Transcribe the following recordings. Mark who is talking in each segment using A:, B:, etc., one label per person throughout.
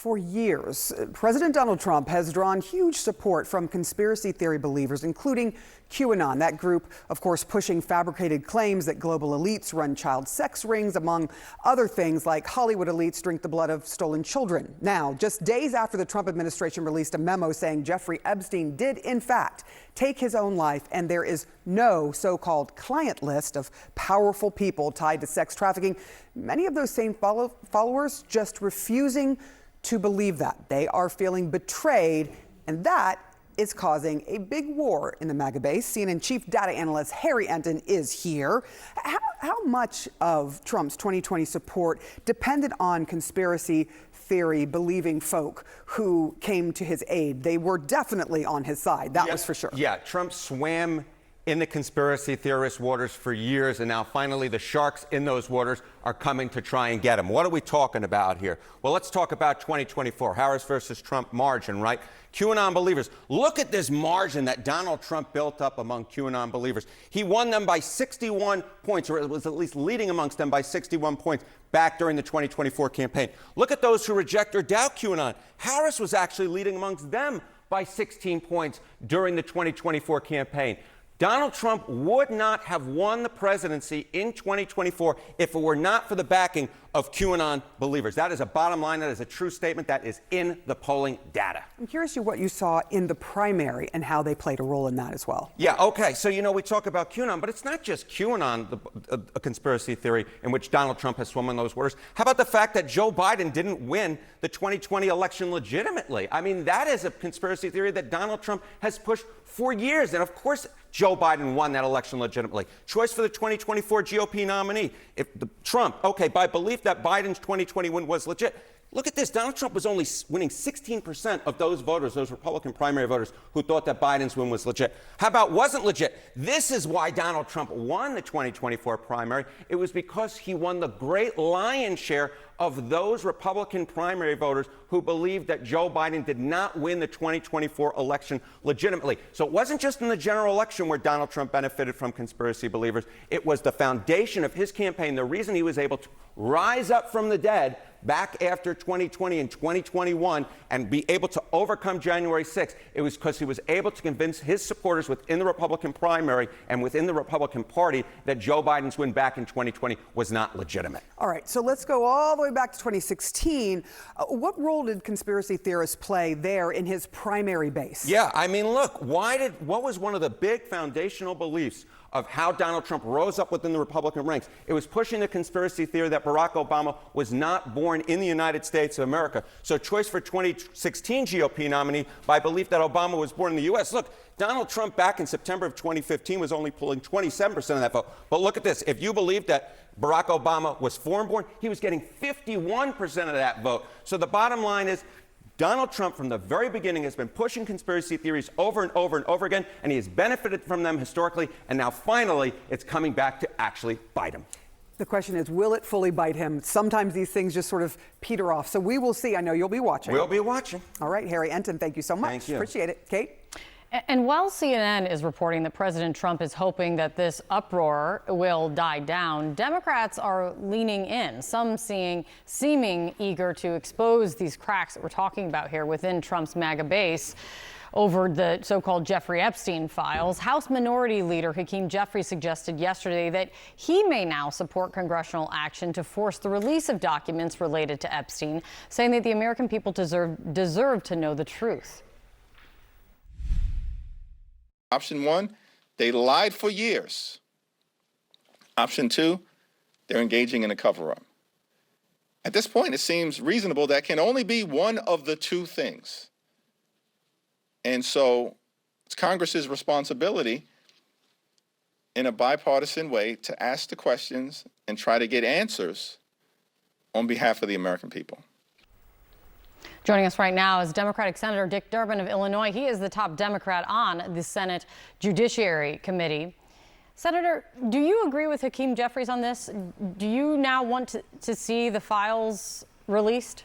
A: For years, President Donald Trump has drawn huge support from conspiracy theory believers, including QAnon, that group, of course, pushing fabricated claims that global elites run child sex rings, among other things like Hollywood elites drink the blood of stolen children. Now, just days after the Trump administration released a memo saying Jeffrey Epstein did, in fact, take his own life, and there is no so-called client list of powerful people tied to sex trafficking, many of those same followers just refusing to believe that. They are feeling betrayed, and that is causing a big war in the MAGA base. CNN chief data analyst Harry Enten is here. How much of Trump's 2020 support depended on conspiracy theory believing folk who came to his aid? They were definitely on his side, that was for sure.
B: Yeah, Trump swam in the conspiracy theorist waters for years, and now finally the sharks in those waters are coming to try and get him. What are we talking about here? Well, let's talk about 2024, Harris versus Trump margin, right? QAnon believers. Look at this margin that Donald Trump built up among QAnon believers. He won them by 61 points, or was at least leading amongst them by 61 points back during the 2024 campaign. Look at those who reject or doubt QAnon. Harris was actually leading amongst them by 16 points during the 2024 campaign. Donald Trump would not have won the presidency in 2024 if it were not for the backing of QAnon believers. That is a bottom line. That is a true statement. That is in the polling data.
A: I'm curious what you saw in the primary and how they played a role in that as well.
B: Yeah, okay. So, we talk about QAnon, but it's not just QAnon, a conspiracy theory in which Donald Trump has swum in those waters. How about the fact that Joe Biden didn't win the 2020 election legitimately? I mean, that is a conspiracy theory that Donald Trump has pushed for years. And of course, Joe Biden won that election legitimately. Choice for the 2024 GOP nominee. If Trump, okay, by belief that Biden's 2020 win was legit. Look at this. Donald Trump was only winning 16% of those voters, those Republican primary voters, who thought that Biden's win was legit. How about wasn't legit? This is why Donald Trump won the 2024 primary. It was because he won the great lion's share of those Republican primary voters who believed that Joe Biden did not win the 2024 election legitimately. So it wasn't just in the general election where Donald Trump benefited from conspiracy believers. It was the foundation of his campaign, the reason he was able to rise up from the dead back after 2020 and 2021 and be able to overcome January 6th. It was because he was able to convince his supporters within the Republican primary and within the Republican Party that Joe Biden's win back in 2020 was not legitimate.
A: All right, so let's go all the way back to 2016. What role did conspiracy theorists play there in his primary base?
B: Yeah, I mean, look, what was one of the big foundational beliefs of how Donald Trump rose up within the Republican ranks? It was pushing the conspiracy theory that Barack Obama was not born in the United States of America. So choice for 2016 GOP nominee by belief that Obama was born in the U.S. Look, Donald Trump back in September of 2015 was only pulling 27% of that vote. But look at this. If you believe that Barack Obama was foreign-born, he was getting 51% of that vote. So the bottom line is, Donald Trump, from the very beginning, has been pushing conspiracy theories over and over and over again, and he has benefited from them historically, and now finally it's coming back to actually bite him.
A: The question is, will it fully bite him? Sometimes these things just sort of peter off. So we will see. I know you'll be watching.
B: We'll be watching.
A: All right, Harry Enten, thank you so much.
B: Thank you.
A: Appreciate it. Kate?
C: And while CNN is reporting that President Trump is hoping that this uproar will die down, Democrats are leaning in, some seeming eager to expose these cracks that we're talking about here within Trump's MAGA base over the so-called Jeffrey Epstein files. House Minority Leader Hakeem Jeffries suggested yesterday that he may now support congressional action to force the release of documents related to Epstein, saying that the American people deserve to know the truth.
D: Option one, they lied for years. Option two, they're engaging in a cover-up. At this point, it seems reasonable that can only be one of the two things. And so it's Congress's responsibility in a bipartisan way to ask the questions and try to get answers on behalf of the American people.
C: Joining us right now is Democratic Senator Dick Durbin of Illinois. He is the top Democrat on the Senate Judiciary Committee. Senator, do you agree with Hakeem Jeffries on this? Do you now want to see the files released?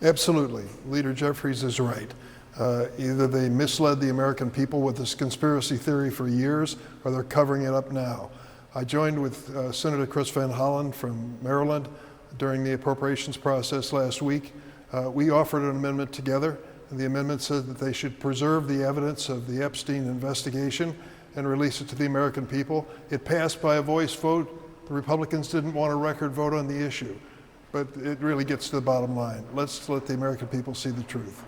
E: Absolutely. Leader Jeffries is right. Either they misled the American people with this conspiracy theory for years, or they're covering it up now. I joined with Senator Chris Van Hollen from Maryland during the appropriations process last week. We offered an amendment together, and the amendment said that they should preserve the evidence of the Epstein investigation and release it to the American people. It passed by a voice vote. The Republicans didn't want a record vote on the issue, but it really gets to the bottom line. Let's let the American people see the truth.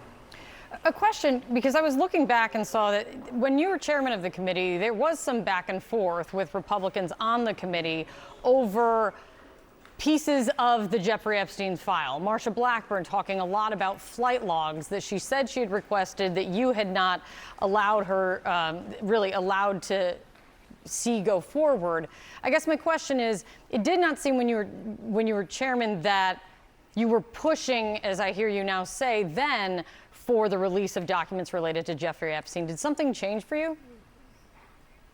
C: A question, because I was looking back and saw that when you were chairman of the committee, there was some back and forth with Republicans on the committee over pieces of the Jeffrey Epstein file. Marsha Blackburn talking a lot about flight logs that she said she had requested that you had not allowed her, really allowed to see go forward. I guess my question is, it did not seem when you were chairman that you were pushing, as I hear you now say, then for the release of documents related to Jeffrey Epstein. Did something change for you?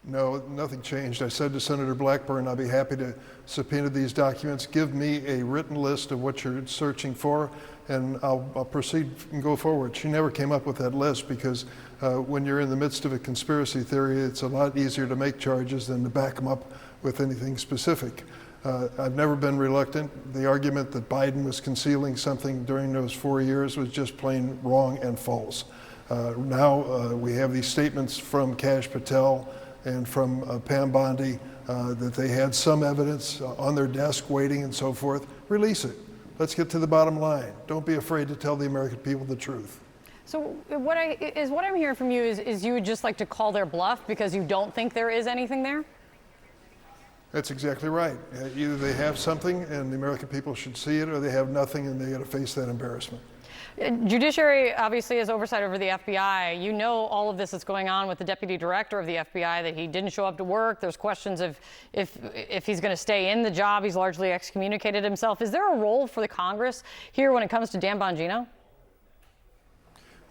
E: No, nothing changed. I said to Senator Blackburn, I'll be happy to subpoena these documents. Give me a written list of what you're searching for, and I'll proceed and go forward. She never came up with that list because when you're in the midst of a conspiracy theory, it's a lot easier to make charges than to back them up with anything specific. I've never been reluctant. The argument that Biden was concealing something during those 4 years was just plain wrong and false. Now we have these statements from Kash Patel and from Pam Bondi that they had some evidence on their desk waiting and so forth. Release it. Let's get to the bottom line. Don't be afraid to tell the American people the truth.
C: So what I'm hearing from you is you would just like to call their bluff because you don't think there is anything there?
E: That's exactly right. Either they have something and the American people should see it, or they have nothing and they got to face that embarrassment.
C: Judiciary obviously has oversight over the FBI. You know all of this that's going on with the deputy director of the FBI, that he didn't show up to work. There's questions of if he's going to stay in the job. He's largely excommunicated himself. Is there a role for the Congress here when it comes to Dan Bongino?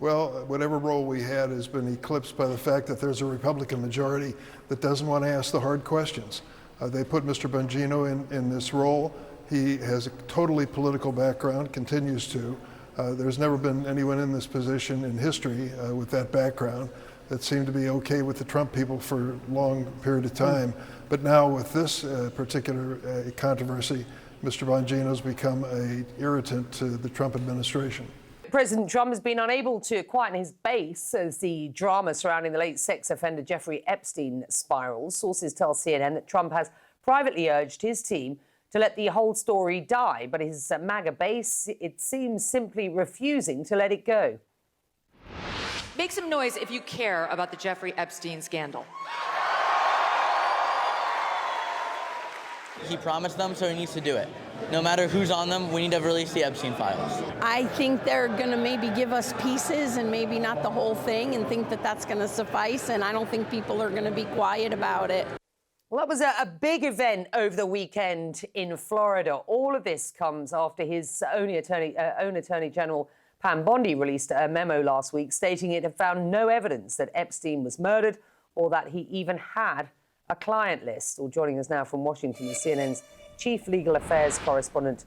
E: Well, whatever role we had has been eclipsed by the fact that there's a Republican majority that doesn't want to ask the hard questions. They put Mr. Bongino in this role. He has a totally political background, continues to. There's never been anyone in this position in history with that background that seemed to be okay with the Trump people for a long period of time. But now with this particular controversy, Mr. Bongino's become an irritant to the Trump administration.
F: President Trump has been unable to quieten his base as the drama surrounding the late sex offender Jeffrey Epstein spirals. Sources tell CNN that Trump has privately urged his team to let the whole story die, but his MAGA base, it seems, simply refusing to let it go.
G: Make some noise if you care about the Jeffrey Epstein scandal.
H: He promised them, so he needs to do it. No matter who's on them, we need to release the Epstein files.
I: I think they're going to maybe give us pieces and maybe not the whole thing and think that that's going to suffice, and I don't think people are going to be quiet about it.
F: Well, that was a big event over the weekend in Florida. All of this comes after his own Attorney General Pam Bondi released a memo last week stating it had found no evidence that Epstein was murdered or that he even had a client list. Well, joining us now from Washington is CNN's Chief Legal Affairs correspondent,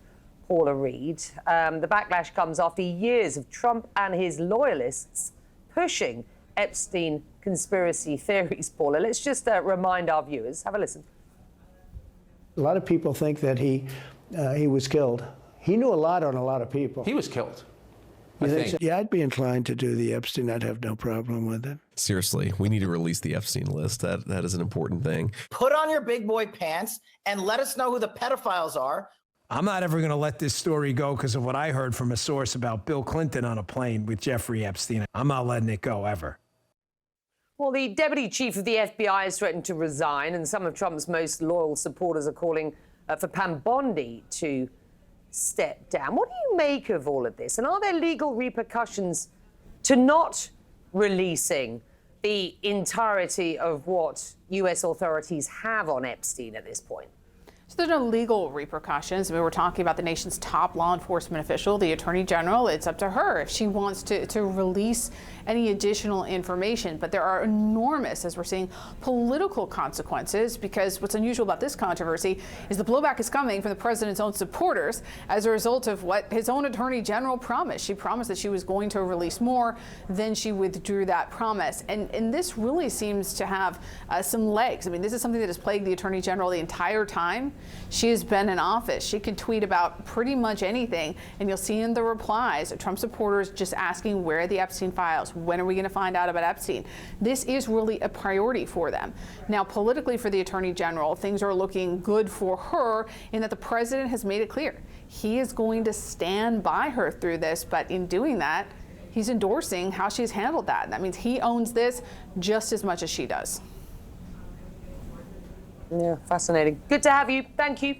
F: Paula Reed. The backlash comes after years of Trump and his loyalists pushing Epstein conspiracy theories. Paula, let's just remind our viewers. Have a listen.
J: A lot of people think that he was killed. He knew a lot on a lot of people.
K: He was killed.
J: I think so? Yeah, I'd be inclined to do the Epstein. I'd have no problem with it.
L: Seriously, we need to release the Epstein list. That is an important thing.
M: Put on your big boy pants and let us know who the pedophiles are.
N: I'm not ever going to let this story go because of what I heard from a source about Bill Clinton on a plane with Jeffrey Epstein. I'm not letting it go ever.
F: Well, the deputy chief of the FBI has threatened to resign, and some of Trump's most loyal supporters are calling for Pam Bondi to step down. What do you make of all of this? And are there legal repercussions to not releasing the entirety of what U.S. authorities have on Epstein at this point?
O: So there's no legal repercussions. I mean, we're talking about the nation's top law enforcement official, the Attorney General. It's up to her if she wants to release any additional information. But there are enormous, as we're seeing, political consequences, because what's unusual about this controversy is the blowback is coming from the president's own supporters as a result of what his own Attorney General promised. She promised that she was going to release more, then she withdrew that promise. And this really seems to have some legs. I mean, this is something that has plagued the Attorney General the entire time She has been in office. She can tweet about pretty much anything, and you'll see in the replies Trump supporters just asking, where are the Epstein files? When are we going to find out about Epstein? This is really a priority for them. Now, politically for the Attorney General, things are looking good for her in that the president has made it clear he is going to stand by her through this, but in doing that, he's endorsing how she's handled that. That means he owns this just as much as she does.
F: Yeah, fascinating. Good to have you. Thank you.